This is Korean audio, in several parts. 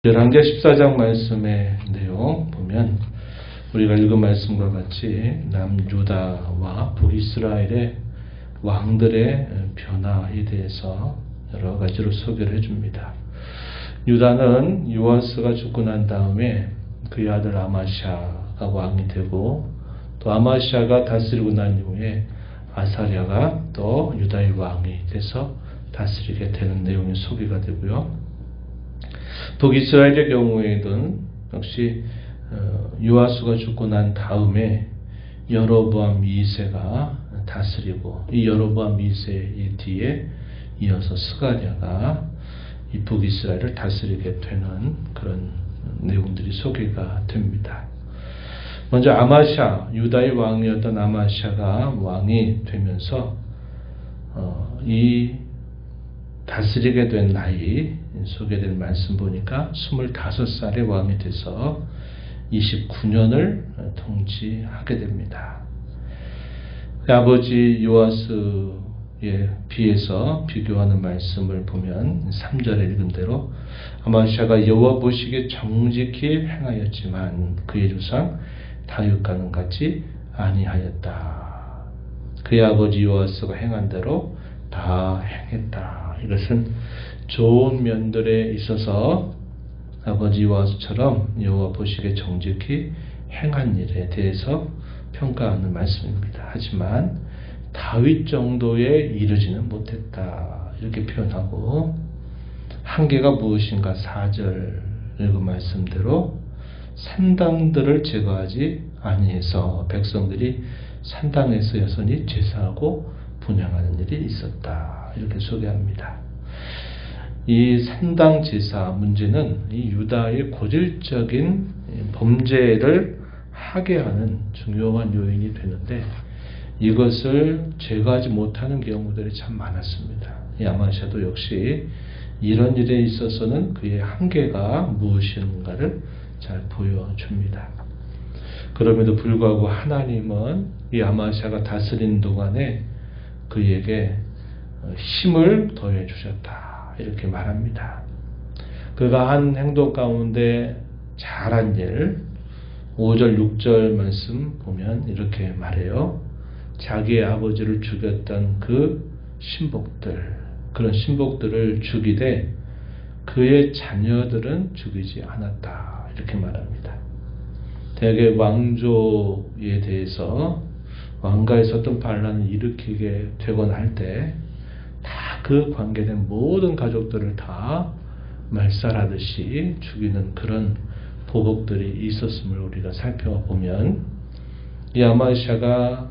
열왕기하 14장 말씀의 내용 보면 우리가 읽은 말씀과 같이 남유다와 북이스라엘의 왕들의 변화에 대해서 여러 가지로 소개를 해줍니다. 유다는 요아스가 죽고 난 다음에 그의 아들 아마시아가 왕이 되고, 또 아마시아가 다스리고 난 이후에 아사랴가 또 유다의 왕이 돼서 다스리게 되는 내용이 소개가 되고요. 북이스라엘의 경우에는 역시 요아스가 죽고 난 다음에 여로보암 2세가 다스리고, 이 여로보암 2세의 뒤에 이어서 스가랴가 이 북이스라엘을 다스리게 되는 그런 내용들이 소개가 됩니다. 먼저 아마시아, 유다의 왕이었던 아마시아가 왕이 되면서 이 다스리게 된 나이 소개된 말씀 보니까 25살의 왕이 돼서 29년을 통치하게 됩니다. 아버지 요아스에 비해서 비교하는 말씀을 보면 3절에 읽은 대로 아마시아가 여호와 보시기에 정직히 행하였지만 그의 조상 다윗과는 같지 아니하였다. 그의 아버지 요아스가 행한 대로 다 행했다. 이것은 좋은 면들에 있어서 아버지 요아스처럼 여호와 보시기에 정직히 행한 일에 대해서 평가하는 말씀입니다. 하지만 다윗 정도에 이르지는 못했다. 이렇게 표현하고, 한계가 무엇인가 4절 읽은 말씀대로 산당들을 제거하지 아니해서 백성들이 산당에서 여전히 제사하고 분향하는 일이 있었다. 이렇게 소개합니다. 이 산당 제사 문제는 이 유다의 고질적인 범죄를 하게 하는 중요한 요인이 되는데, 이것을 제거하지 못하는 경우들이 참 많았습니다. 이 아마시아도 역시 이런 일에 있어서는 그의 한계가 무엇인가를 잘 보여줍니다. 그럼에도 불구하고 하나님은 이 아마시아가 다스리는 동안에 그에게 힘을 더해 주셨다. 이렇게 말합니다. 그가 한 행동 가운데 잘한 일, 5절 6절 말씀 보면 이렇게 말해요. 자기의 아버지를 죽였던 그 신복들, 그런 신복들을 죽이되 그의 자녀들은 죽이지 않았다. 이렇게 말합니다. 대개 왕조에 대해서 왕가에서 어떤 반란을 일으키게 되거나 할 때 다 그 관계된 모든 가족들을 다 말살하듯이 죽이는 그런 보복들이 있었음을 우리가 살펴보면, 이 아마시아가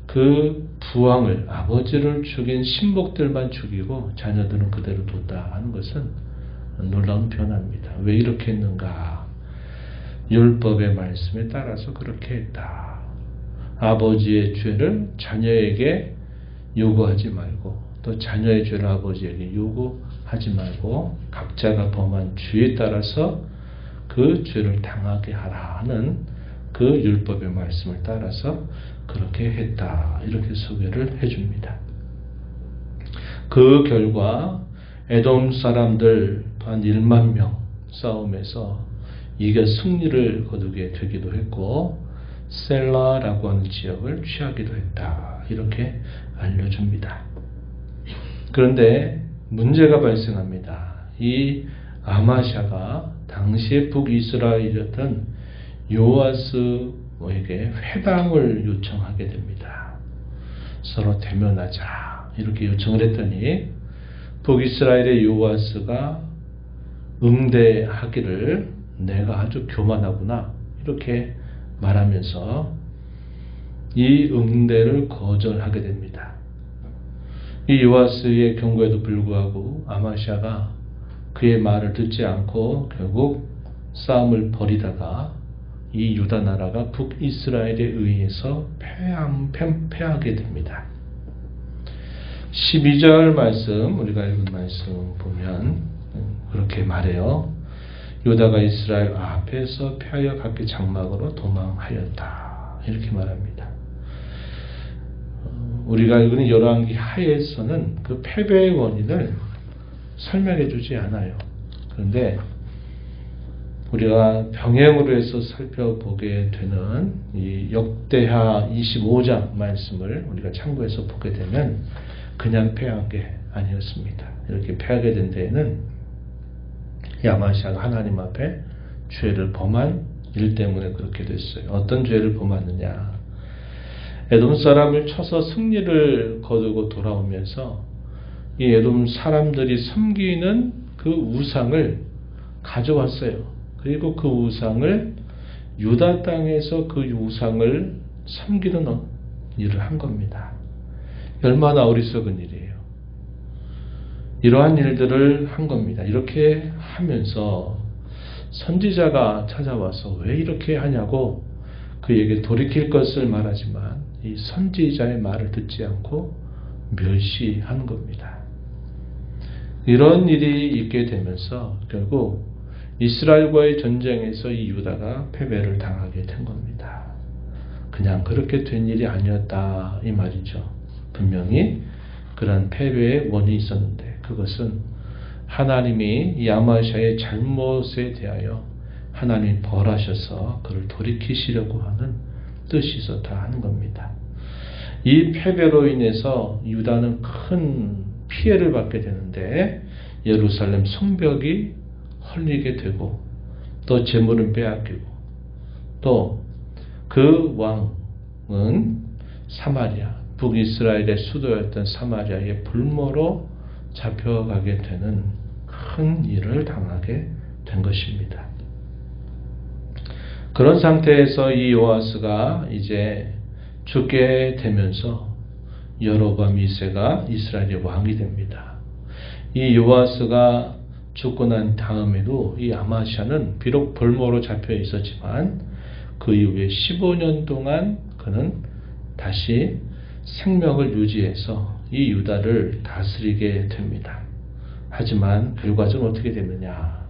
그 부왕을, 아버지를 죽인 신복들만 죽이고 자녀들은 그대로 뒀다 하는 것은 놀라운 변화입니다. 왜 이렇게 했는가? 율법의 말씀에 따라서 그렇게 했다. 아버지의 죄를 자녀에게 요구하지 말고, 또 자녀의 죄를 아버지에게 요구하지 말고 각자가 범한 죄에 따라서 그 죄를 당하게 하라 하는 그 율법의 말씀을 따라서 그렇게 했다. 이렇게 소개를 해줍니다. 그 결과 에돔 사람들 한 1만 명 싸움에서 이겨 승리를 거두게 되기도 했고, 셀라라고 하는 지역을 취하기도 했다. 이렇게 알려줍니다. 그런데 문제가 발생합니다. 이 아마시아가 당시에 북이스라엘이었던 요아스에게 회당을 요청하게 됩니다. 서로 대면하자 이렇게 요청을 했더니 북이스라엘의 요아스가 응대하기를 내가 아주 교만하구나 이렇게 말하면서 이 응대를 거절하게 됩니다. 이 요아스의 경고에도 불구하고 아마시아가 그의 말을 듣지 않고 결국 싸움을 벌이다가 이 유다 나라가 북이스라엘에 의해서 패하게 됩니다. 12절 말씀, 우리가 읽은 말씀 보면 그렇게 말해요. 유다가 이스라엘 앞에서 패하여 각기 장막으로 도망하였다. 이렇게 말합니다. 우리가 읽은 열왕기 하에서는 그 패배의 원인을 설명해 주지 않아요. 그런데 우리가 병행으로 해서 살펴보게 되는 이 역대하 25장 말씀을 우리가 참고해서 보게 되면 그냥 패한 게 아니었습니다. 이렇게 패하게 된 데에는 야마시아가 하나님 앞에 죄를 범한 일 때문에 그렇게 됐어요. 어떤 죄를 범하느냐? 에돔 사람을 쳐서 승리를 거두고 돌아오면서 이 에돔 사람들이 섬기는 그 우상을 가져왔어요. 그리고 그 우상을 유다 땅에서 그 우상을 섬기는 일을 한 겁니다. 얼마나 어리석은 일이에요. 이러한 일들을 한 겁니다. 이렇게 하면서 선지자가 찾아와서 왜 이렇게 하냐고 그에게 돌이킬 것을 말하지만 이 선지자의 말을 듣지 않고 멸시하는 겁니다. 이런 일이 있게 되면서 결국 이스라엘과의 전쟁에서 이 유다가 패배를 당하게 된 겁니다. 그냥 그렇게 된 일이 아니었다 이 말이죠. 분명히 그런 패배의 원인이 있었는데 그것은 하나님이 이 아마시아의 잘못에 대하여 하나님이 벌하셔서 그를 돌이키시려고 하는 뜻이 있었다 하는 겁니다. 이 패배로 인해서 유다는 큰 피해를 받게 되는데 예루살렘 성벽이 헐리게 되고 또 재물은 빼앗기고 또 그 왕은 사마리아 북이스라엘의 수도였던 사마리아의 불모로 잡혀가게 되는 큰 일을 당하게 된 것입니다. 그런 상태에서 이 요아스가 이제 죽게 되면서 여로보암 2세가 이스라엘의 왕이 됩니다. 이 요아스가 죽고 난 다음에도 이 아마시아는 비록 벌모로 잡혀 있었지만 그 이후에 15년 동안 그는 다시 생명을 유지해서 이 유다를 다스리게 됩니다. 하지만 결과적으로 어떻게 됐느냐?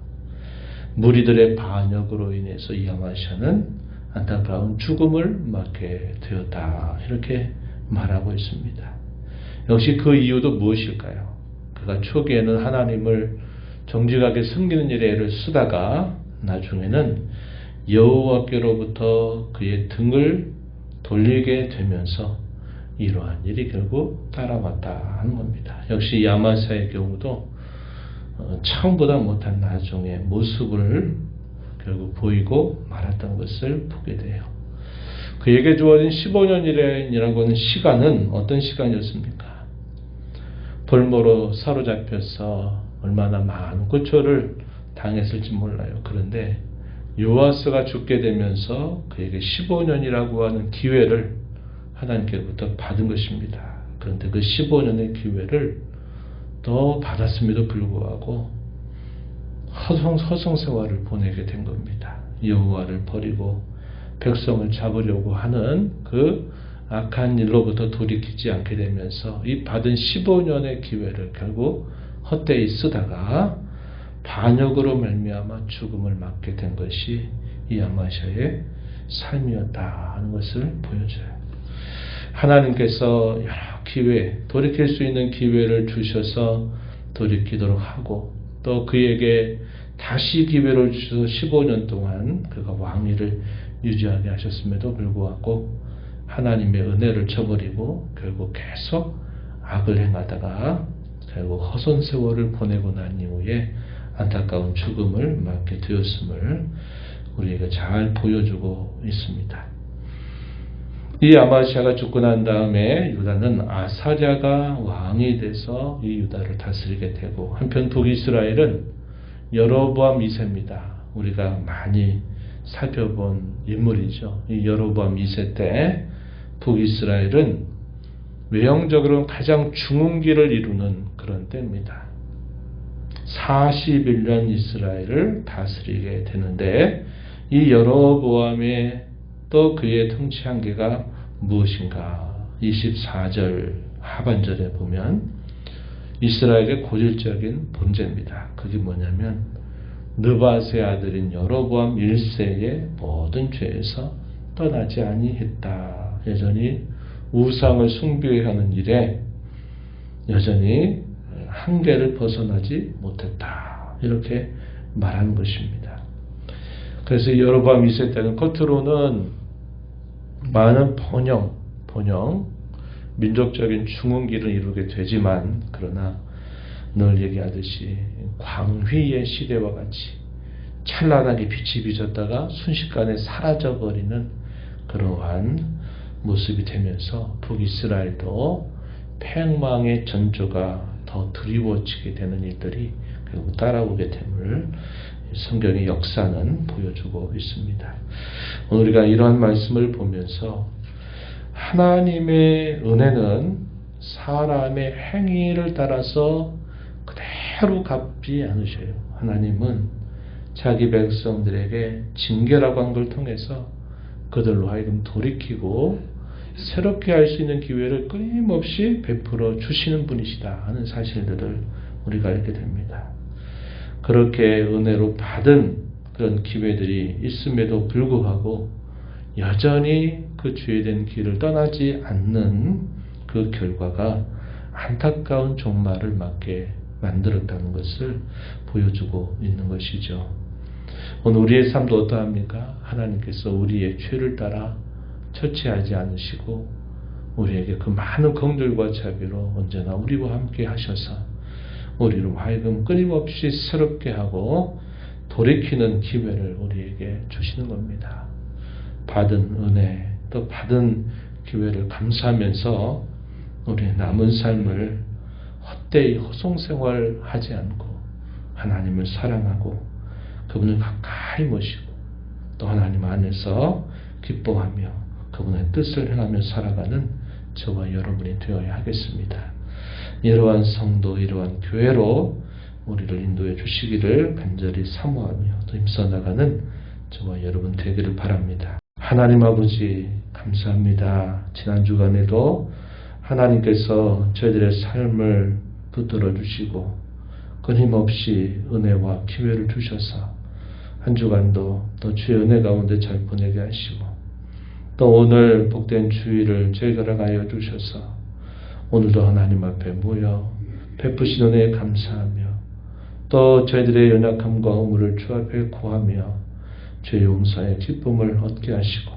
무리들의 반역으로 인해서 이 아마시아는 안타까운 죽음을 맞게 되었다. 이렇게 말하고 있습니다. 역시 그 이유도 무엇일까요? 그가 초기에는 하나님을 정직하게 섬기는 일에 애를 쓰다가 나중에는 여호와께로부터 그의 등을 돌리게 되면서 이러한 일이 결국 따라왔다 하는 겁니다. 역시 이 아마시아의 경우도 처음보다 못한 나중에 모습을 결국 보이고 말았던 것을 보게 돼요. 그에게 주어진 15년이라고 하는 시간은 어떤 시간이었습니까? 벌모로 사로잡혀서 얼마나 많은 고초를 당했을지 몰라요. 그런데 요아스가 죽게 되면서 그에게 15년이라고 하는 기회를 하나님께로부터 받은 것입니다. 그런데 그 15년의 기회를 또 받았음에도 불구하고 허송 생활을 보내게 된 겁니다. 여호와를 버리고 백성을 잡으려고 하는 그 악한 일로부터 돌이키지 않게 되면서 이 받은 15년의 기회를 결국 헛되이 쓰다가 반역으로 말미암아 죽음을 맞게 된 것이 이 아마시아의 삶이었다 하는 것을 보여줘요. 하나님께서 여러 기회, 돌이킬 수 있는 기회를 주셔서 돌이키도록 하고 또 그에게 다시 기회를 주셔서 15년 동안 그가 왕위를 유지하게 하셨음에도 불구하고 하나님의 은혜를 저버리고 결국 계속 악을 행하다가 결국 허선 세월을 보내고 난 이후에 안타까운 죽음을 맞게 되었음을 우리에게 잘 보여주고 있습니다. 이 아마시아가 죽고 난 다음에 유다는 아사랴가 왕이 돼서 이 유다를 다스리게 되고 한편 북이스라엘은 여로보암 2세입니다. 우리가 많이 살펴본 인물이죠. 이 여로보암 2세 때 북이스라엘은 외형적으로는 가장 중흥기를 이루는 그런 때입니다. 41년 이스라엘을 다스리게 되는데 이 여로보암의 또 그의 통치 한계가 무엇인가? 24절 하반절에 보면 이스라엘의 고질적인 범죄입니다. 그게 뭐냐면 느밧의 아들인 여로보암 1세의 모든 죄에서 떠나지 아니했다. 여전히 우상을 숭배하는 일에 여전히 한계를 벗어나지 못했다. 이렇게 말하는 것입니다. 그래서 여로보암 2세 때는 겉으로는 많은 번영, 민족적인 중흥기를 이루게 되지만, 그러나 늘 얘기하듯이 광휘의 시대와 같이 찬란하게 빛이 비쳤다가 순식간에 사라져버리는 그러한 모습이 되면서 북이스라엘도 패망의 전조가 더 드리워지게 되는 일들이 결국 따라오게 됨을 성경의 역사는 보여주고 있습니다. 오늘 우리가 이러한 말씀을 보면서 하나님의 은혜는 사람의 행위를 따라서 그대로 갚지 않으셔요. 하나님은 자기 백성들에게 징계라고 한 걸 통해서 그들로 하여금 돌이키고 새롭게 할 수 있는 기회를 끊임없이 베풀어 주시는 분이시다 하는 사실들을 우리가 알게 됩니다. 그렇게 은혜로 받은 그런 기회들이 있음에도 불구하고 여전히 그 죄된 길을 떠나지 않는 그 결과가 안타까운 종말을 맞게 만들었다는 것을 보여주고 있는 것이죠. 오늘 우리의 삶도 어떠합니까? 하나님께서 우리의 죄를 따라 처치하지 않으시고 우리에게 그 많은 긍휼과 자비로 언제나 우리와 함께 하셔서 우리로 하여금 끊임없이 새롭게 하고 돌이키는 기회를 우리에게 주시는 겁니다. 받은 은혜, 또 받은 기회를 감사하면서 우리의 남은 삶을 헛되이 허송생활하지 않고 하나님을 사랑하고 그분을 가까이 모시고 또 하나님 안에서 기뻐하며 그분의 뜻을 행하며 살아가는 저와 여러분이 되어야 하겠습니다. 이러한 성도, 이러한 교회로 우리를 인도해 주시기를 간절히 사모하며 또 힘써 나가는 저와 여러분 되기를 바랍니다. 하나님 아버지 감사합니다. 지난 주간에도 하나님께서 저희들의 삶을 붙들어 주시고 끊임없이 은혜와 기회를 주셔서 한 주간도 또 주의 은혜 가운데 잘 보내게 하시고 또 오늘 복된 주일을 저희들에게 주셔서 오늘도 하나님 앞에 모여 베푸신 은혜에 감사하며 또 저희들의 연약함과 허물을 주 앞에 구하며 죄의 용서의 기쁨을 얻게 하시고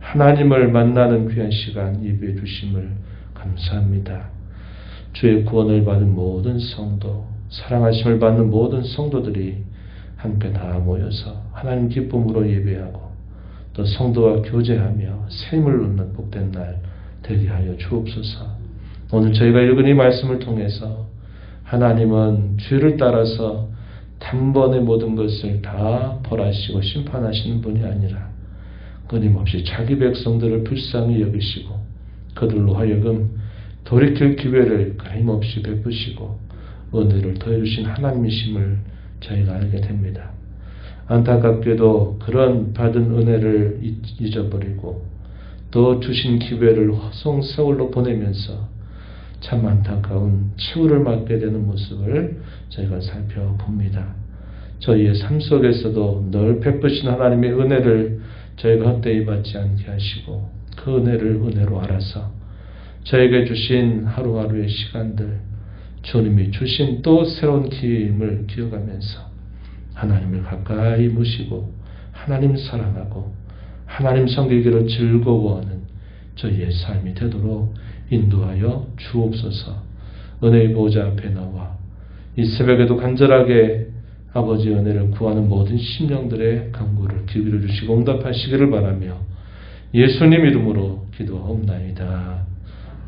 하나님을 만나는 귀한 시간 예비해 주심을 감사합니다. 주의 구원을 받은 모든 성도, 사랑하심을 받는 모든 성도들이 함께 다 모여서 하나님 기쁨으로 예배하고 또 성도와 교제하며 새 힘을 얻는 복된 날 되게 하여 주옵소서. 오늘 저희가 읽은 이 말씀을 통해서 하나님은 죄를 따라서 단번에 모든 것을 다 벌하시고 심판하시는 분이 아니라 끊임없이 자기 백성들을 불쌍히 여기시고 그들로 하여금 돌이킬 기회를 끊임없이 베푸시고 은혜를 더해주신 하나님이심을 저희가 알게 됩니다. 안타깝게도 그런 받은 은혜를 잊어버리고 또 주신 기회를 허송세월로 보내면서 참 안타까운 치유를 맞게 되는 모습을 저희가 살펴봅니다. 저희의 삶 속에서도 늘 베푸신 하나님의 은혜를 저희가 헛되이 받지 않게 하시고 그 은혜를 은혜로 알아서 저에게 주신 하루하루의 시간들 주님이 주신 또 새로운 기임을 기억하면서 하나님을 가까이 모시고 하나님 사랑하고 하나님 섬기기를 즐거워하는 저희의 삶이 되도록 인도하여 주옵소서. 은혜의 보좌 앞에 나와 이 새벽에도 간절하게 아버지의 은혜를 구하는 모든 심령들의 간구를 기울여 주시고 응답하시기를 바라며 예수님 이름으로 기도하옵나이다.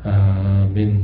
아멘.